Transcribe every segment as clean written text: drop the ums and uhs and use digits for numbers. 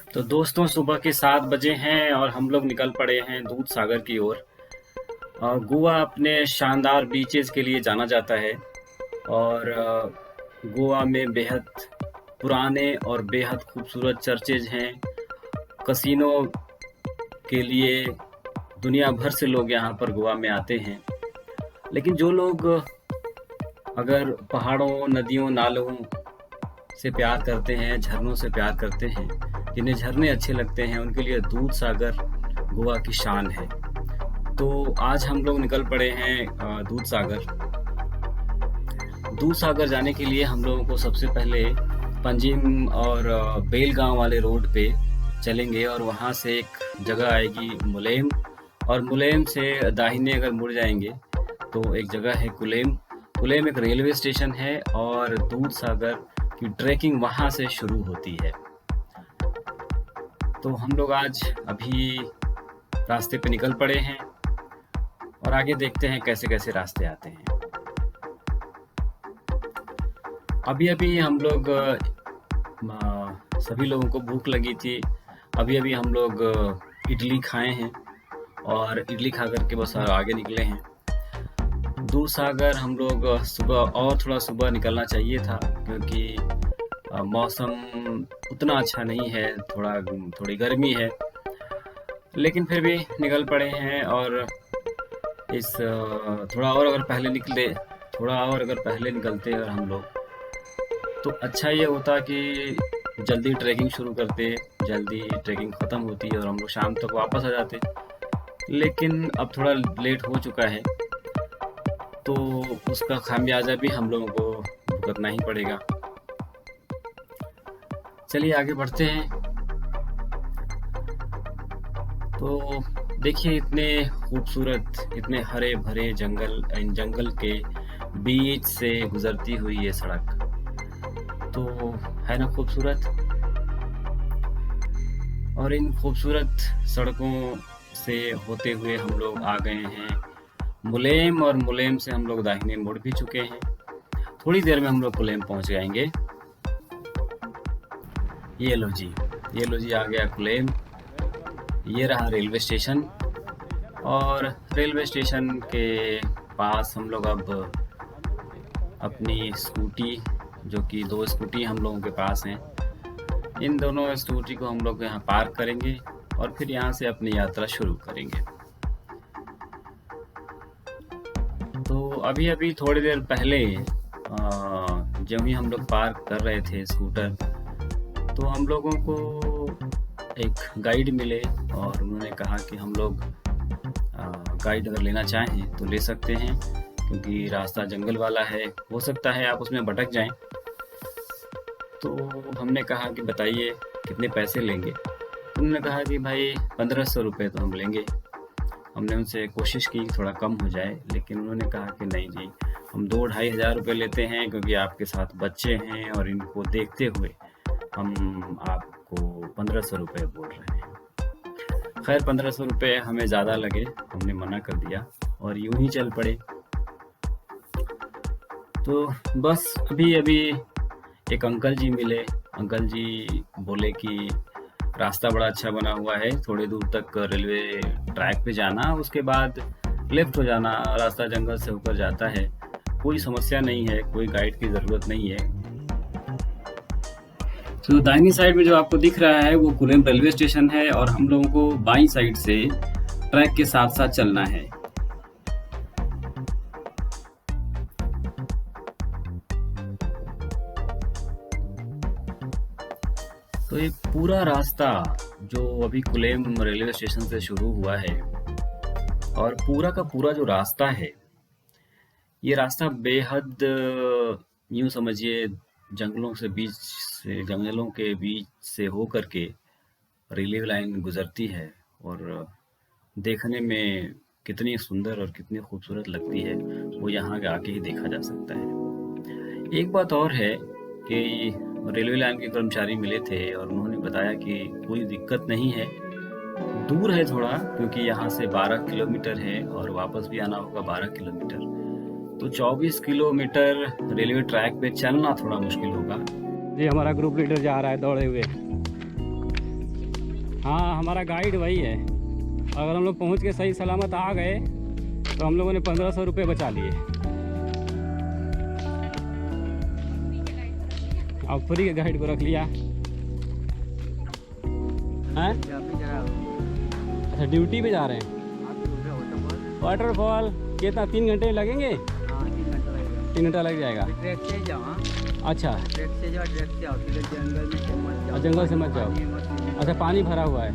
तो दोस्तों, सुबह के 7 बजे हैं और हम लोग निकल पड़े हैं दूध सागर की ओर। गोवा अपने शानदार बीचेस के लिए जाना जाता है और गोवा में बेहद पुराने और बेहद खूबसूरत चर्चेज हैं। कसिनो के लिए दुनिया भर से लोग यहाँ पर गोवा में आते हैं। लेकिन जो लोग अगर पहाड़ों, नदियों, नालों से प्यार करते हैं, झरनों से प्यार करते हैं, जिन्हें झरने अच्छे लगते हैं, उनके लिए दूध सागर गोवा की शान है। तो आज हम लोग निकल पड़े हैं दूध सागर। दूध सागर जाने के लिए हम लोगों को सबसे पहले पंजिम और बेलगांव वाले रोड पे चलेंगे और वहाँ से एक जगह आएगी मुलेम, और मुलेम से दाहिने अगर मुड़ जाएंगे तो एक जगह है कुलेम। कुलेम एक रेलवे स्टेशन है और दूध सागर की ट्रैकिंग वहाँ से शुरू होती है। तो हम लोग आज अभी रास्ते पे निकल पड़े हैं और आगे देखते हैं कैसे कैसे रास्ते आते हैं। अभी अभी हम लोग सभी लोगों को भूख लगी थी। अभी अभी हम लोग इडली खाए हैं और इडली खा करके बस आगे निकले हैं। दूध सागर हम लोग सुबह और थोड़ा सुबह निकलना चाहिए था क्योंकि मौसम उतना अच्छा नहीं है, थोड़ी गर्मी है, लेकिन फिर भी निकल पड़े हैं। और इस थोड़ा और अगर पहले निकलते और हम लोग, तो अच्छा ये होता कि जल्दी ट्रैकिंग शुरू करते, जल्दी ट्रैकिंग ख़त्म होती और हम लोग शाम तक वापस आ जाते। लेकिन अब थोड़ा लेट हो चुका है तो उसका खामियाजा भी हम लोगों को भुगतना ही पड़ेगा। चलिए आगे बढ़ते हैं। तो देखिए, इतने खूबसूरत, इतने हरे भरे जंगल, इन जंगल के बीच से गुजरती हुई ये सड़क तो है ना खूबसूरत। और इन खूबसूरत सड़कों से होते हुए हम लोग आ गए हैं मुलेम, और मुलेम से हम लोग दाहिने मुड़ भी चुके हैं। थोड़ी देर में हम लोग कुलेम पहुंच जाएंगे। ये लो जी आ गया कुलेम। ये रहा रेलवे स्टेशन, और रेलवे स्टेशन के पास हम लोग अब अपनी स्कूटी, जो कि 2 स्कूटी हम लोगों के पास हैं, इन दोनों स्कूटी को हम लोग यहाँ पार्क करेंगे और फिर यहाँ से अपनी यात्रा शुरू करेंगे। तो अभी अभी थोड़ी देर पहले जब ही हम लोग पार्क कर रहे थे स्कूटर, तो हम लोगों को एक गाइड मिले और उन्होंने कहा कि हम लोग गाइड अगर लेना चाहें तो ले सकते हैं क्योंकि रास्ता जंगल वाला है, हो सकता है आप उसमें भटक जाएं। तो हमने कहा कि बताइए कितने पैसे लेंगे। उन्होंने कहा कि भाई 1500 रुपये तो हम लेंगे। हमने उनसे कोशिश की थोड़ा कम हो जाए, लेकिन उन्होंने कहा कि नहीं जी, हम 2-2.5 हज़ार रुपये लेते हैं क्योंकि आपके साथ बच्चे हैं और इनको देखते हुए हम आपको 1500 रुपये बोल रहे हैं। खैर 1500 रुपये हमें ज़्यादा लगे, हमने मना कर दिया और यूं ही चल पड़े। तो बस अभी अभी एक अंकल जी मिले। अंकल जी बोले कि रास्ता बड़ा अच्छा बना हुआ है, थोड़ी दूर तक रेलवे ट्रैक पे जाना, उसके बाद लेफ्ट हो जाना, रास्ता जंगल से होकर जाता है, कोई समस्या नहीं है, कोई गाइड की ज़रूरत नहीं है। तो दाहिनी साइड में जो आपको दिख रहा है वो कुलेम रेलवे स्टेशन है और हम लोगों को बाईं साइड से ट्रैक के साथ साथ चलना है। तो ये पूरा रास्ता जो अभी कुलेम रेलवे स्टेशन से शुरू हुआ है और पूरा का पूरा जो रास्ता है, ये रास्ता बेहद यूँ समझिए जंगलों के बीच से होकर के रेलवे लाइन गुजरती है और देखने में कितनी सुंदर और कितनी खूबसूरत लगती है वो यहाँ आके ही देखा जा सकता है। एक बात और है कि रेलवे लाइन के कर्मचारी मिले थे और उन्होंने बताया कि कोई दिक्कत नहीं है, दूर है थोड़ा क्योंकि यहाँ से 12 किलोमीटर है और वापस भी आना होगा 12 किलोमीटर, तो 24 किलोमीटर रेलवे ट्रैक पे चलना थोड़ा मुश्किल होगा। जी हमारा ग्रुप लीडर जा रहा है दौड़े हुए। हाँ, हमारा गाइड वही है। अगर हम लोग पहुँच के सही सलामत आ गए तो हम लोगों ने 1500 रुपये बचा लिए। अब फ्री के गाइड को रख लिया हैं? अच्छा, ड्यूटी पे जा रहे हैं। वाटरफॉल कितना 3 घंटे लगेंगे? 3 घंटा लग जाएगा। ट्रैक से जाओ। अच्छा, ट्रैक से जाओ, ट्रैक से आओ, फिर जंगल में से मत जाओ। जंगल से मत जाओ। अच्छा, पानी भरा हुआ है।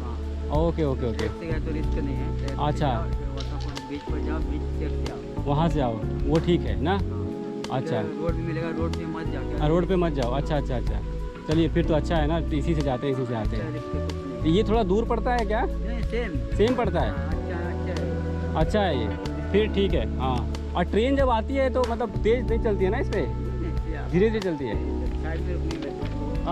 हाँ, ओके ओके ओके। ट्रैक से गया तो रिस्क नहीं है। ट्रैक से अच्छा। जाओ, फिर वाटरफॉल बीच पर जाओ, बीच ट्रैक से आओ। वहाँ से आओ, वो ठीक है ना? हाँ। अच्छा, फिर रोड भी मिलेगा, रोड पे मत जाओ। रोड पे मत जाओ। अच्छा अच्छा अच्छा, चलिए फिर तो अच्छा है ना, इसी से जाते हैं, इसी से आते हैं। रिस्क कुछ नहीं। तो ये थोड़ा दूर पड़ता है क्या? नहीं, सेम सेम पड़ता है? अच्छा अच्छा है ये, फिर ठीक है। हाँ, और ट्रेन जब आती है तो मतलब तेज नहीं चलती है ना, इस पर है। धीरे धीरे चलती है? साइड में रुकनी है।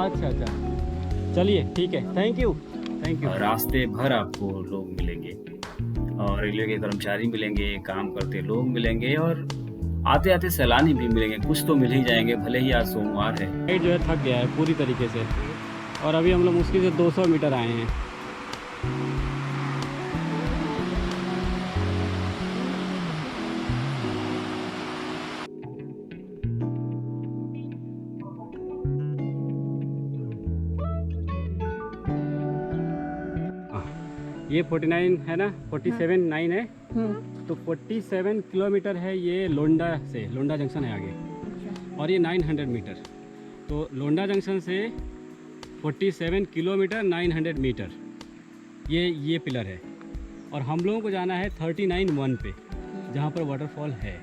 अच्छा अच्छा, चलिए ठीक है, थैंक यू थैंक यू। रास्ते भर आपको लोग मिलेंगे और रेलवे के कर्मचारी मिलेंगे, काम करते लोग मिलेंगे और आते आते सैलानी भी मिलेंगे। कुछ तो मिल ही जाएंगे, भले ही आज सोमवार है। गाइड जो है थक गया है पूरी तरीके से, और अभी हम लोग मुश्किल से 200 मीटर आए हैं। ये 49 है ना, 47 9 है। तो 47 किलोमीटर है ये लोंडा से, लोंडा जंक्शन है आगे, और ये 900 मीटर। तो लोंडा जंक्शन से 47 किलोमीटर 900 मीटर ये पिलर है। और हम लोगों को जाना है 39-1 पे, जहाँ पर वाटरफॉल है।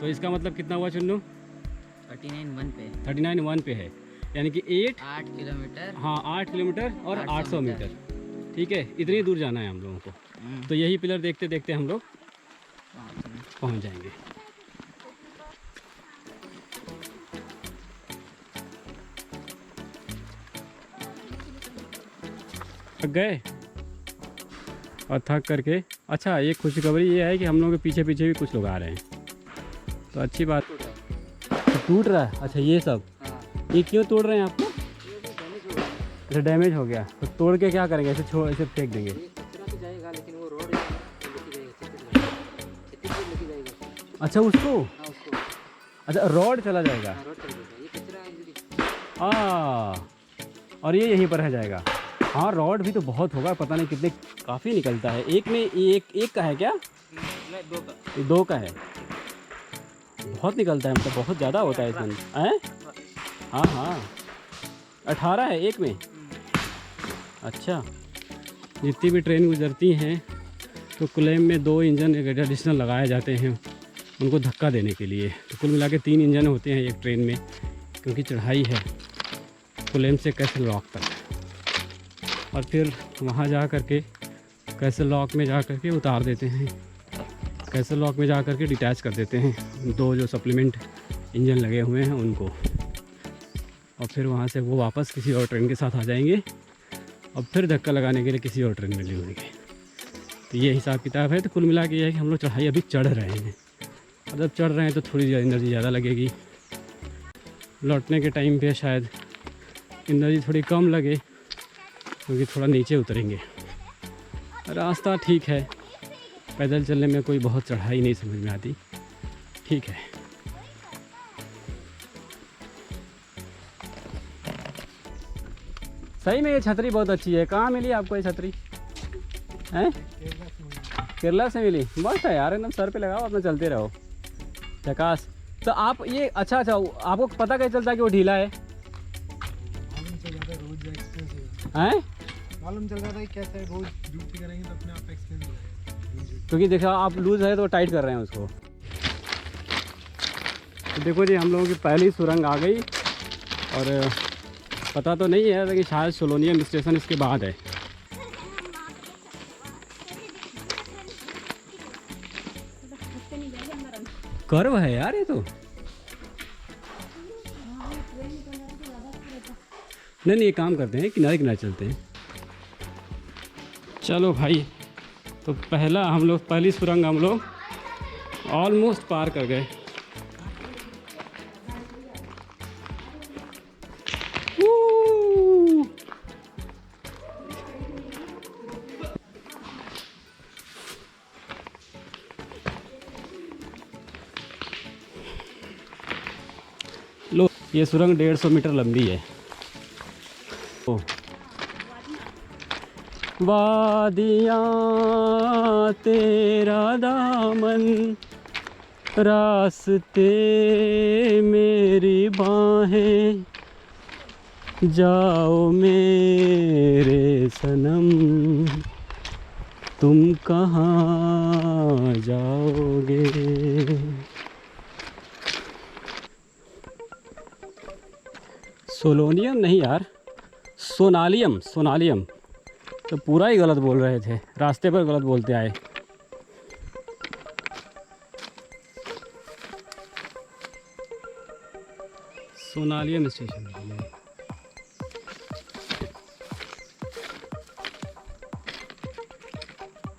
तो इसका मतलब कितना हुआ चुन्नू? 39-1 पे 39-1 पे है, यानी कि 8 किलोमीटर। हाँ 8 किलोमीटर और 800 मीटर। मीटर। ठीक है, इतनी दूर जाना है हम लोगों को। तो यही पिलर देखते देखते हम लोग पहुँच जाएंगे। थक गए और थक करके, अच्छा एक खुशखबरी ये है कि हम लोगों के पीछे पीछे भी कुछ लोग आ रहे हैं, तो अच्छी बात। टूट रहा है? अच्छा, ये सब ये क्यों तोड़ रहे हैं आपको? अच्छा, डैमेज हो गया तो तोड़ के क्या करेंगे? ऐसे फेंक देंगे? जाएगा, लेकिन वो रोड अच्छा, उसको उसको अच्छा रॉड चला जाएगा। रोड चल जाएगा। ये कचरा है। और ये यहीं पर रह जाएगा। हाँ, रॉड भी तो बहुत होगा, पता नहीं कितने, काफ़ी निकलता है। एक में एक का है क्या? नहीं, 2 का। ये 2 का है, बहुत निकलता है, मतलब बहुत ज़्यादा होता है इसमें। हैं? हाँ हाँ, 18 है एक में। अच्छा, जितनी भी ट्रेन गुजरती हैं तो क्लेम में 2 इंजन एडिशनल लगाए जाते हैं उनको धक्का देने के लिए। तो कुल मिला के 3 इंजन होते हैं एक ट्रेन में, क्योंकि चढ़ाई है क्लेम से कैसल लॉक तक। और फिर वहाँ जा कर के कैसल लॉक में जा कर के उतार देते हैं, कैसल लॉक में जा कर के डिटैच कर देते हैं 2 जो सप्लीमेंट इंजन लगे हुए हैं उनको। और फिर वहाँ से वो वापस किसी और ट्रेन के साथ आ जाएंगे और फिर धक्का लगाने के लिए किसी और ट्रेन में ले होंगे। तो ये हिसाब किताब है। तो कुल मिला के ये है कि हम लोग चढ़ाई अभी चढ़ रहे हैं, और जब चढ़ रहे हैं तो थोड़ी एनर्जी ज़्यादा लगेगी, लौटने के टाइम पे शायद एनर्जी थोड़ी कम लगे, क्योंकि थोड़ा नीचे उतरेंगे। रास्ता ठीक है, पैदल चलने में कोई बहुत चढ़ाई नहीं समझ में आती, ठीक है। सही में ये छतरी बहुत अच्छी है। कहाँ मिली आपको ये छतरी? हैं? केरला से मिली? मस्त है यार, एकदम सर पे लगाओ, अपना चलते रहो, झकास। तो आप ये अच्छा आपको पता कैसे चलता है कि वो ढीला है? हैं? मालूम चल रहा था कि कैसे रोज ड्यूटी करेंगे तो अपने आप एक्सपीरियंस हो जाएगा। क्योंकि देखा आप लूज है तो टाइट कर रहे हैं उसको। तो देखो जी, हम लोगों की पहली सुरंग आ गई, और पता तो नहीं है लेकिन शायद सोलोनियम स्टेशन इसके बाद है। कर्व है यार ये तो। नहीं, ये काम करते हैं, किनारे किनारे चलते हैं। चलो भाई, तो पहली सुरंग हम लोग ऑलमोस्ट पार कर गए। लो, ये सुरंग 150 मीटर लंबी है। ओ, वादियाँ तेरा दामन, रास्ते मेरी बाहें, जाओ मेरे सनम, तुम कहाँ जाओगे। सोलोनियम नहीं यार, सोनालियम, सोनालियम। तो पूरा ही गलत बोल रहे थे, रास्ते पर गलत बोलते आए। सोनालियम स्टेशन है ये।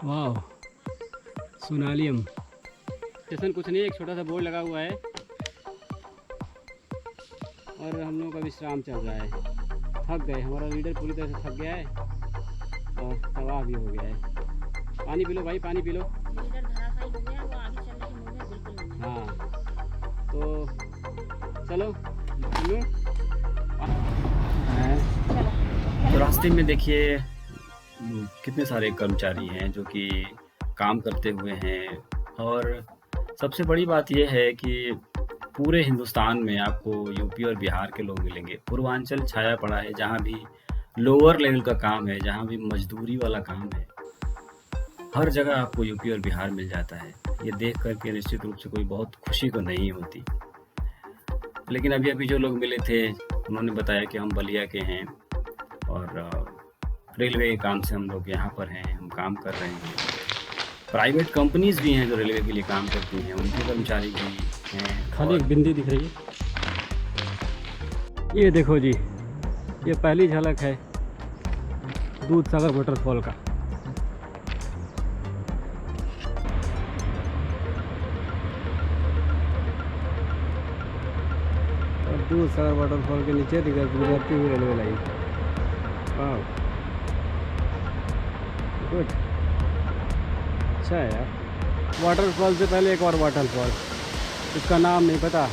वाह, सोनालियम स्टेशन कुछ नहीं, एक छोटा सा बोर्ड लगा हुआ है और हम लोगों का विश्राम चल रहा है। थक गए, हमारा लीडर पूरी तरह से थक गया है और तबाह भी हो गया है। पानी पी लो भाई, पानी पी लो। हाँ, तो चलो तो रास्ते में देखिए कितने सारे कर्मचारी हैं जो कि काम करते हुए हैं। और सबसे बड़ी बात यह है कि पूरे हिंदुस्तान में आपको यूपी और बिहार के लोग मिलेंगे। पूर्वांचल छाया पड़ा है, जहाँ भी लोअर लेवल का काम है, जहाँ भी मजदूरी वाला काम है, हर जगह आपको यूपी और बिहार मिल जाता है। ये देख करके निश्चित रूप से कोई बहुत खुशी तो नहीं होती। लेकिन अभी अभी जो लोग मिले थे उन्होंने बताया कि हम बलिया के हैं और रेलवे के काम से हम लोग यहाँ पर हैं, हम काम कर रहे हैं। प्राइवेट कंपनीज़ भी हैं जो रेलवे के लिए काम करती हैं, उनके कर्मचारी भी हैं। खाली एक बिंदी दिख रही है। ये देखो जी, ये पहली झलक है दूधसागर वाटरफॉल का। और दूधसागर वाटरफॉल के नीचे गुजरती हुई रेलवे लाइन। वाह, गुड, अच्छा है यार। वाटरफॉल से पहले एक और वाटरफॉल, इसका नाम नहीं पता।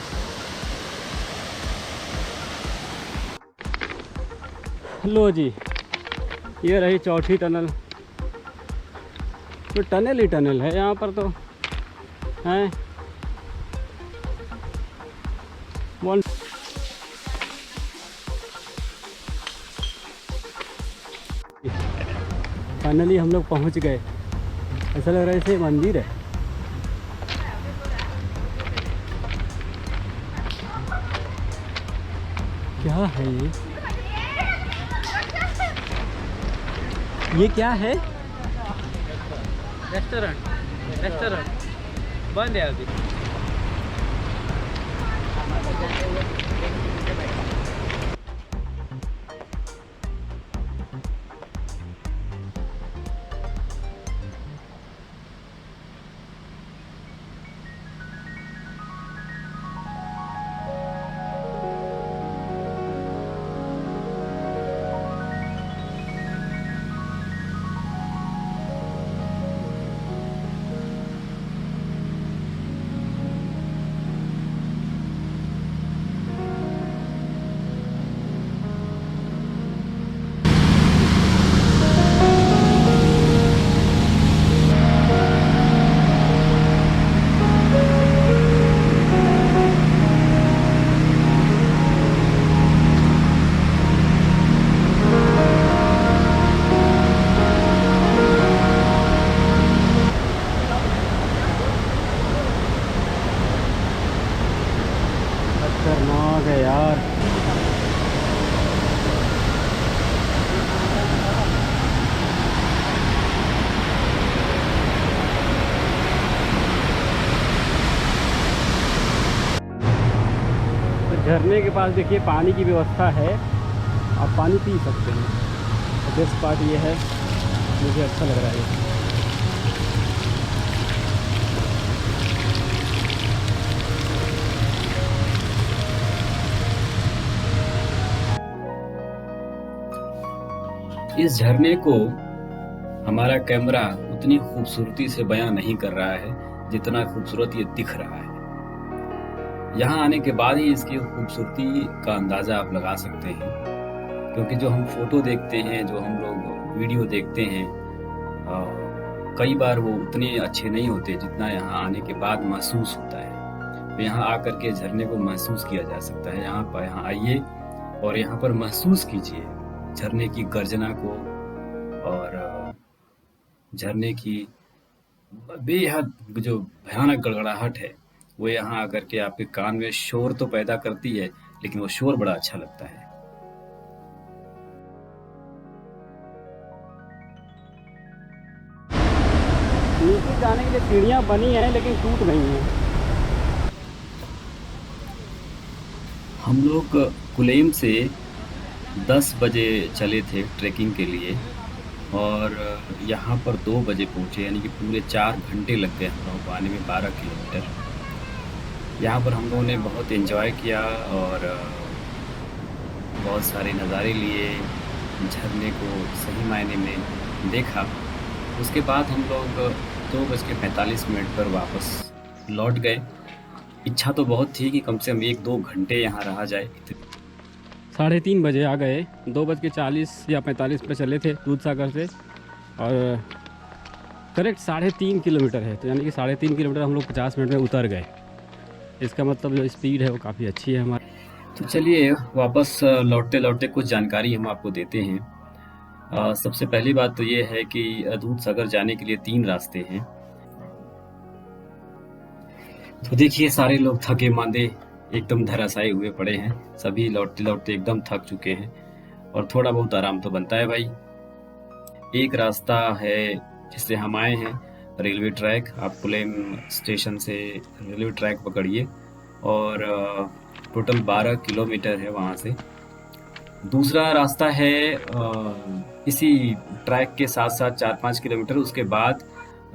लो जी, ये रही चौथी टनल। तो टनल ही टनल है यहाँ पर तो हैं। फाइनली हम लोग पहुँच गए। ऐसा लग रहा है जैसे मंदिर है। क्या है ये क्या है? रेस्टोरेंट बंद है अभी। खतरनाक है यार। तो झरने के पास देखिए पानी की व्यवस्था है, आप पानी पी सकते हैं। तो बेस्ट पार्ट ये है, मुझे अच्छा लग रहा है। इस झरने को हमारा कैमरा उतनी खूबसूरती से बयां नहीं कर रहा है जितना खूबसूरत ये दिख रहा है। यहाँ आने के बाद ही इसकी खूबसूरती का अंदाज़ा आप लगा सकते हैं, क्योंकि जो हम फ़ोटो देखते हैं, जो हम लोग वीडियो देखते हैं, कई बार वो उतने अच्छे नहीं होते जितना यहाँ आने के बाद महसूस होता है। तो यहाँ आकर के झरने को महसूस किया जा सकता है। यहाँ आइए और यहाँ पर महसूस कीजिए झरने की गर्जना को, और झरने की बेहद जो भयानक गड़गड़ाहट है वो यहाँ आकर के आपके कान में शोर तो पैदा करती है, लेकिन वो शोर बड़ा अच्छा लगता है। नीचे जाने के लिए सीढ़ियाँ बनी हैं लेकिन टूट गई हैं। हम लोग कुलेम से 10 बजे चले थे ट्रैकिंग के लिए, और यहाँ पर 2 बजे पहुँचे, यानी कि पूरे 4 घंटे लग गए हम लोगों को आने में, 12 किलोमीटर। यहाँ पर हम लोगों ने बहुत एंजॉय किया और बहुत सारे नज़ारे लिए, झरने को सही मायने में देखा। उसके बाद हम लोग 2:45 पर वापस लौट गए। इच्छा तो बहुत थी कि कम से कम 1-2 घंटे यहाँ रहा जाए। 3:30 बजे आ गए, 2:40 या 45 पर चले थे दूध सागर से, और करेक्ट 3.5 किलोमीटर है, तो यानी कि 3.5 किलोमीटर हम लोग 50 मिनट में उतर गए। इसका मतलब जो स्पीड है वो काफ़ी अच्छी है हमारी। तो चलिए वापस लौटते लौटते कुछ जानकारी हम आपको देते हैं। सबसे पहली बात तो ये है कि दूध सागर जाने के लिए 3 रास्ते हैं। तो देखिए सारे लोग थके मांदे एकदम धराशायी हुए पड़े हैं, सभी लौटते लौटते एकदम थक चुके हैं, और थोड़ा बहुत आराम तो बनता है भाई। एक रास्ता है जिससे हम आए हैं, रेलवे ट्रैक। आप कुलेम स्टेशन से रेलवे ट्रैक पकड़िए, और टोटल 12 किलोमीटर है वहाँ से। दूसरा रास्ता है इसी ट्रैक के साथ साथ 4-5 किलोमीटर, उसके बाद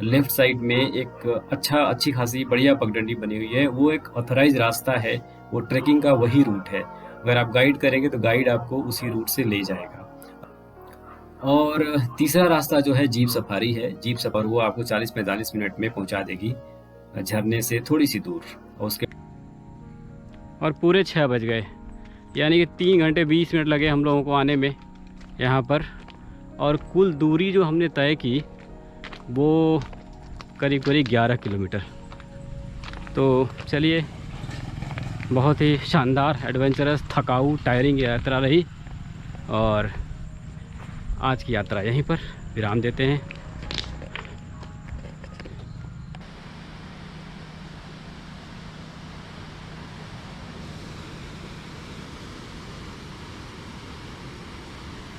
लेफ़्ट साइड में एक अच्छी खासी बढ़िया पगडंडी बनी हुई है। वो एक ऑथराइज रास्ता है, वो ट्रैकिंग का वही रूट है। अगर आप गाइड करेंगे तो गाइड आपको उसी रूट से ले जाएगा। और तीसरा रास्ता जो है जीप सफारी है। जीप सफर वो आपको 40-45 मिनट में पहुंचा देगी झरने से थोड़ी सी दूर। और पूरे 6 बज गए, यानी कि 3 घंटे 20 मिनट लगे हम लोगों को आने में यहाँ पर, और कुल दूरी जो हमने तय की वो करीब 11 किलोमीटर। तो चलिए, बहुत ही शानदार, एडवेंचरस, थकाऊ, टायरिंग यात्रा रही, और आज की यात्रा यहीं पर विराम देते हैं।